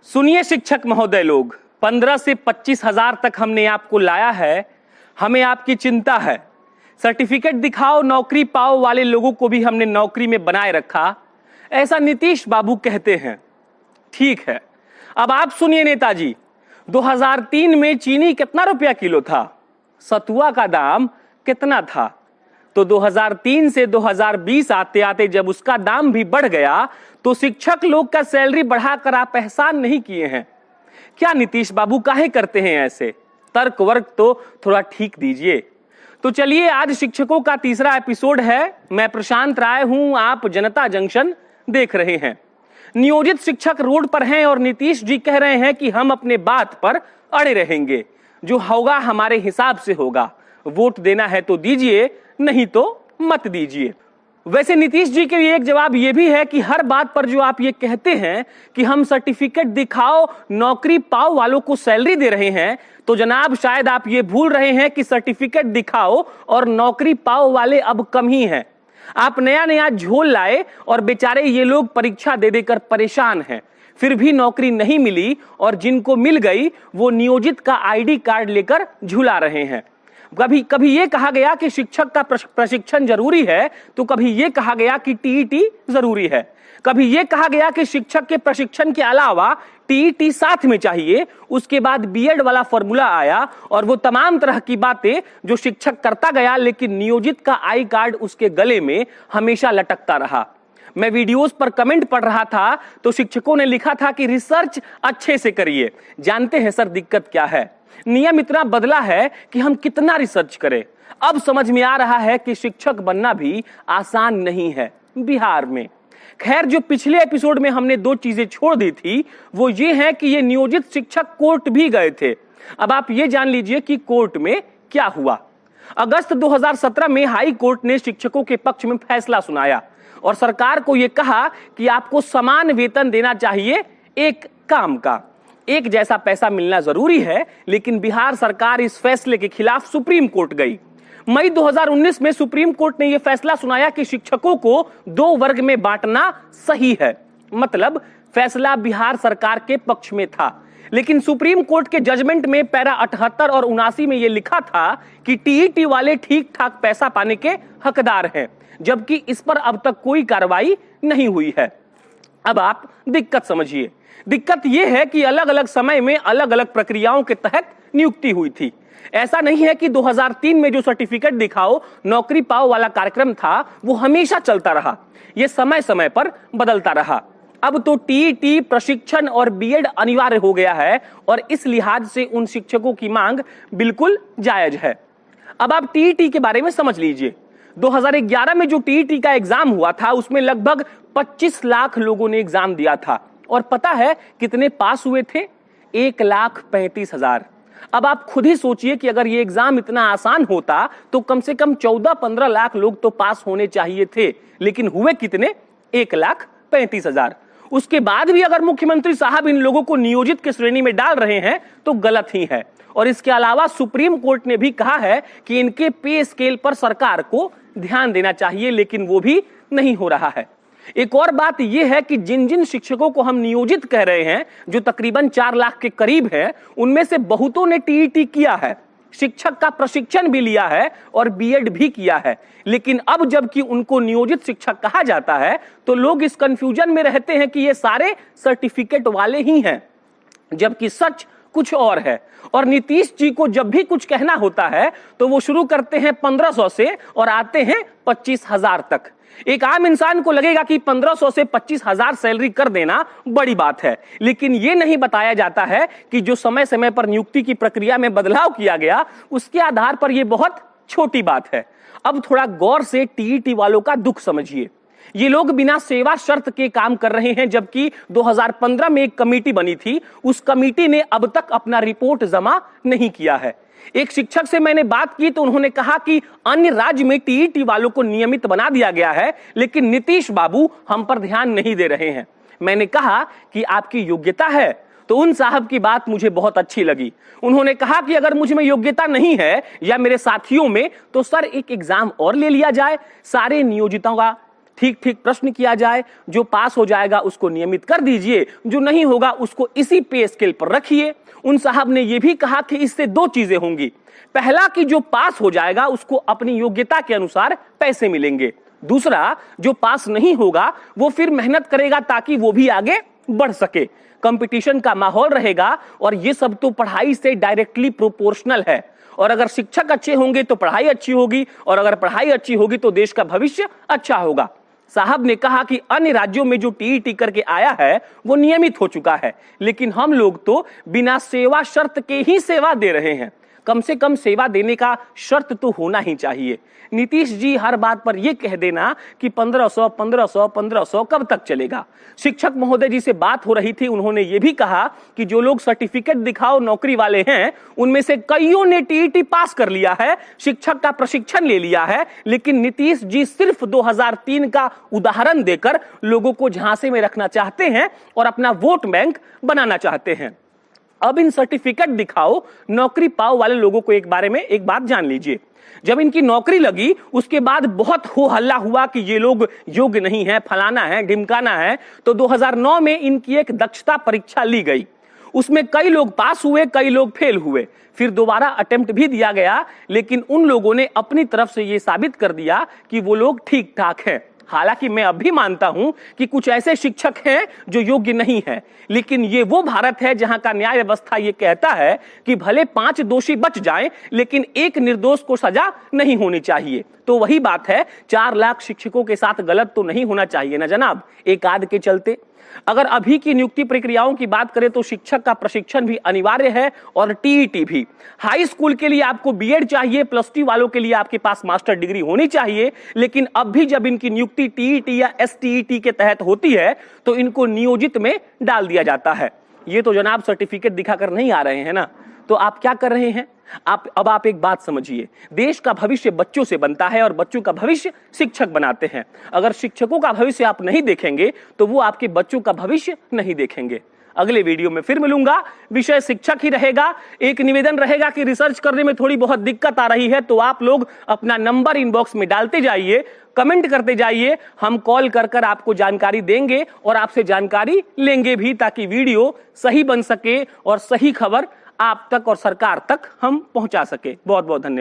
सुनिए शिक्षक महोदय लोग, 15 से 25 हजार तक हमने आपको लाया है। हमें आपकी चिंता है। सर्टिफिकेट दिखाओ नौकरी पाओ वाले लोगों को भी हमने नौकरी में बनाए रखा, ऐसा नीतीश बाबू कहते हैं। ठीक है, अब आप सुनिए नेताजी, 2003 में चीनी कितना रुपया किलो था? सतुआ का दाम कितना था? तो 2003 से 2020 आते आते जब उसका दाम भी बढ़ गया तो शिक्षक लोग का सैलरी बढ़ाकर आप एहसान नहीं किए हैं क्या? नीतीश बाबू काहे करते हैं ऐसे? तर्क वर्क तो थोड़ा ठीक दीजिए। तो चलिए, आज शिक्षकों का तीसरा एपिसोड है। मैं प्रशांत राय हूं, आप जनता जंक्शन देख रहे हैं। नियोजित शिक्षक रोड पर हैं और नीतीश जी कह रहे हैं कि हम अपने बात पर अड़े रहेंगे, जो होगा हमारे हिसाब से होगा। वोट देना है तो दीजिए, नहीं तो मत दीजिए। वैसे नीतीश जी के लिए एक जवाब यह भी है कि हर बात पर जो आप ये कहते हैं कि हम सर्टिफिकेट दिखाओ नौकरी पाओ वालों को सैलरी दे रहे हैं, तो जनाब शायद आप ये भूल रहे हैं कि सर्टिफिकेट दिखाओ और नौकरी पाओ वाले अब कम ही हैं। आप नया नया झोल लाए और बेचारे ये लोग परीक्षा दे देकर परेशान हैं, फिर भी नौकरी नहीं मिली और जिनको मिल गई वो नियोजित का आईडी कार्ड लेकर झुला रहे हैं। कभी कभी ये कहा गया कि शिक्षक का प्रशिक्षण जरूरी है, तो कभी ये कहा गया कि टीईटी जरूरी है। कभी ये कहा गया कि शिक्षक के प्रशिक्षण के अलावा टीईटी साथ में चाहिए। उसके बाद बीएड वाला फॉर्मूला आया और वो तमाम तरह की बातें जो शिक्षक करता गया, लेकिन नियोजित का आई कार्ड उसके गले में हमेशा लटकता रहा। मैं वीडियोस पर कमेंट पढ़ रहा था तो शिक्षकों ने लिखा था कि रिसर्च अच्छे से करिए। जानते हैं सर दिक्कत क्या है? नियम इतना बदला है कि हम कितना रिसर्च करें। अब समझ में आ रहा है कि शिक्षक बनना भी आसान नहीं है बिहार में। खैर, जो पिछले एपिसोड में हमने दो चीजें छोड़ दी थी वो ये है कि ये नियोजित शिक्षक कोर्ट भी गए थे। अब आप ये जान लीजिए कि कोर्ट में क्या हुआ। अगस्त 2017 में हाई कोर्ट ने शिक्षकों के पक्ष में फैसला सुनाया और सरकार को यह कहा कि आपको समान वेतन देना चाहिए एक काम का। एक जैसा पैसा मिलना जरूरी है, लेकिन बिहार सरकार इस फैसले के खिलाफ सुप्रीम कोर्ट गई। मई 2019 में सुप्रीम कोर्ट ने यह फैसला सुनाया कि शिक्षकों को 2 वर्ग में बांटना सही है। मतलब फैसला बिहार सरकार के पक्ष में था, लेकिन सुप्रीम कोर्ट के जजमेंट में पैरा 78 और 79 में यह लिखा था कि टीईटी वाले ठीक ठाक पैसा पाने के हकदार हैं, जबकि इस पर अब तक कोई कार्रवाई नहीं हुई है। अब आप दिक्कत समझिए। दिक्कत यह है कि अलग अलग समय में अलग अलग प्रक्रियाओं के तहत नियुक्ति हुई थी। ऐसा नहीं है कि 2003 में जो सर्टिफिकेट दिखाओ नौकरी पाओ वाला कार्यक्रम था वो हमेशा चलता रहा। यह समय समय पर बदलता रहा। अब तो टीईटी, प्रशिक्षण और बीएड अनिवार्य हो गया है और इस लिहाज से उन शिक्षकों की मांग बिल्कुल जायज है। अब आप टीईटी के बारे में समझ लीजिए। 2011 में जो टीईटी का एग्जाम हुआ था उसमें लगभग 25 लाख लोगों ने एग्जाम दिया था और पता है कितने पास हुए थे? 1,35,000। अब आप खुद ही सोचिए कि अगर ये एग्जाम इतना आसान होता तो कम से कम 14-15 लाख लोग तो पास होने चाहिए थे, लेकिन हुए कितने? 1,35,000। उसके बाद भी अगर मुख्यमंत्री साहब इन लोगों को नियोजित की श्रेणी में डाल रहे हैं तो गलत ही है। और इसके अलावा सुप्रीम कोर्ट ने भी कहा है कि इनके पे स्केल पर सरकार को ध्यान देना चाहिए, लेकिन वो भी नहीं हो रहा है। एक और बात यह है कि जिन जिन शिक्षकों को हम नियोजित कह रहे हैं, जो तकरीबन 4 लाख के करीब हैं, उनमें से बहुतों ने टीईटी किया है, शिक्षक का प्रशिक्षण भी लिया है और बीएड भी किया है। लेकिन अब जबकि उनको नियोजित शिक्षक कहा जाता है तो लोग इस कंफ्यूजन में रहते हैं कि ये सारे सर्टिफिकेट वाले ही हैं, जबकि सच कुछ और है। और नीतीश जी को जब भी कुछ कहना होता है तो वो शुरू करते हैं 1500 से और आते हैं 25,000 तक। एक आम इंसान को लगेगा कि 1500 से 25,000 सैलरी कर देना बड़ी बात है, लेकिन यह नहीं बताया जाता है कि जो समय समय पर नियुक्ति की प्रक्रिया में बदलाव किया गया उसके आधार पर यह बहुत छोटी बात है। अब थोड़ा गौर से टीईटी वालों का दुख समझिए। ये लोग बिना सेवा शर्त के काम कर रहे हैं, जबकि 2015 में एक कमेटी बनी थी। उस कमेटी ने अब तक अपना रिपोर्ट जमा नहीं किया है। एक शिक्षक से मैंने बात की तो उन्होंने कहा कि अन्य राज्य में टीईटी वालों को नियमित बना दिया गया है, लेकिन नीतीश बाबू हम पर ध्यान नहीं दे रहे हैं। मैंने कहा कि आपकी योग्यता है, तो उन साहब की बात मुझे बहुत अच्छी लगी। उन्होंने कहा कि अगर मुझ में योग्यता नहीं है या मेरे साथियों में, तो सर एक एग्जाम और ले लिया जाए, सारे नियोजितों का ठीक ठीक प्रश्न किया जाए, जो पास हो जाएगा उसको नियमित कर दीजिए, जो नहीं होगा उसको इसी पे स्केल पर रखिए। उन साहब ने यह भी कहा कि इससे दो चीजें होंगी, पहला कि जो पास हो जाएगा उसको अपनी योग्यता के अनुसार पैसे मिलेंगे, दूसरा जो पास नहीं होगा वो फिर मेहनत करेगा ताकि वो भी आगे बढ़ सके। कंपटीशन का माहौल रहेगा और ये सब तो पढ़ाई से डायरेक्टली प्रोपोर्शनल है। और अगर शिक्षक अच्छे होंगे तो पढ़ाई अच्छी होगी, और अगर पढ़ाई अच्छी होगी तो देश का भविष्य अच्छा होगा। साहब ने कहा कि अन्य राज्यों में जो टीईटी करके आया है वो नियमित हो चुका है, लेकिन हम लोग तो बिना सेवा शर्त के ही सेवा दे रहे हैं। कम से कम सेवा देने का शर्त तो होना ही चाहिए। नीतीश जी हर बात पर यह कह देना कि 1500 कब तक चलेगा। शिक्षक महोदय जी से बात हो रही थी, उन्होंने ये भी कहा कि जो लोग सर्टिफिकेट दिखाओ नौकरी वाले हैं उनमें से कईयों ने टीईटी पास कर लिया है, शिक्षक का प्रशिक्षण ले लिया है, लेकिन नीतीश जी सिर्फ 2003 का उदाहरण देकर लोगों को झांसे में रखना चाहते हैं और अपना वोट बैंक बनाना चाहते हैं। अब इन सर्टिफिकेट दिखाओ नौकरी पाओ वाले लोगों को एक बारे में एक बात जान लीजिए। जब इनकी नौकरी लगी उसके बाद बहुत हो हल्ला हुआ कि ये लोग योग्य नहीं है, फलाना है, ढिमकाना है। तो 2009 में इनकी एक दक्षता परीक्षा ली गई, उसमें कई लोग पास हुए, कई लोग फेल हुए, फिर दोबारा अटेम्प्ट भी दिया गया, लेकिन उन लोगों ने अपनी तरफ से यह साबित कर दिया कि वो लोग ठीक ठाक हैं। हालांकि मैं अब भी मानता हूं कि कुछ ऐसे शिक्षक हैं जो योग्य नहीं है, लेकिन ये वो भारत है जहां का न्याय व्यवस्था ये कहता है कि भले 5 दोषी बच जाएं लेकिन एक निर्दोष को सजा नहीं होनी चाहिए। तो वही बात है, 4 लाख शिक्षकों के साथ गलत तो नहीं होना चाहिए ना जनाब, एक आध के चलते। अगर अभी की नियुक्ति प्रक्रियाओं की बात करें तो शिक्षक का प्रशिक्षण भी अनिवार्य है और टीईटी भी। हाई स्कूल के लिए आपको बीएड चाहिए, +2 वालों के लिए आपके पास मास्टर डिग्री होनी चाहिए, लेकिन अब भी जब इनकी नियुक्ति टीईटी या एसटीईटी के तहत होती है तो इनको नियोजित में डाल दिया जाता है। ये तो जनाब सर्टिफिकेट दिखाकर नहीं आ रहे हैं ना, तो आप क्या कर रहे हैं? आप एक बात समझिए, देश का भविष्य बच्चों से बनता है और बच्चों का भविष्य शिक्षक बनाते हैं। अगर शिक्षकों का भविष्य आप नहीं देखेंगे तो वो आपके बच्चों का भविष्य नहीं देखेंगे। अगले वीडियो में फिर मिलूंगा, विषय शिक्षक ही रहेगा। एक निवेदन रहेगा कि रिसर्च करने में थोड़ी बहुत दिक्कत आ रही है तो आप लोग अपना नंबर इनबॉक्स में डालते जाइए, कमेंट करते जाइए, हम कॉल कर आपको जानकारी देंगे और आपसे जानकारी लेंगे भी, ताकि वीडियो सही बन सके और सही खबर आप तक और सरकार तक हम पहुंचा सके। बहुत बहुत धन्यवाद।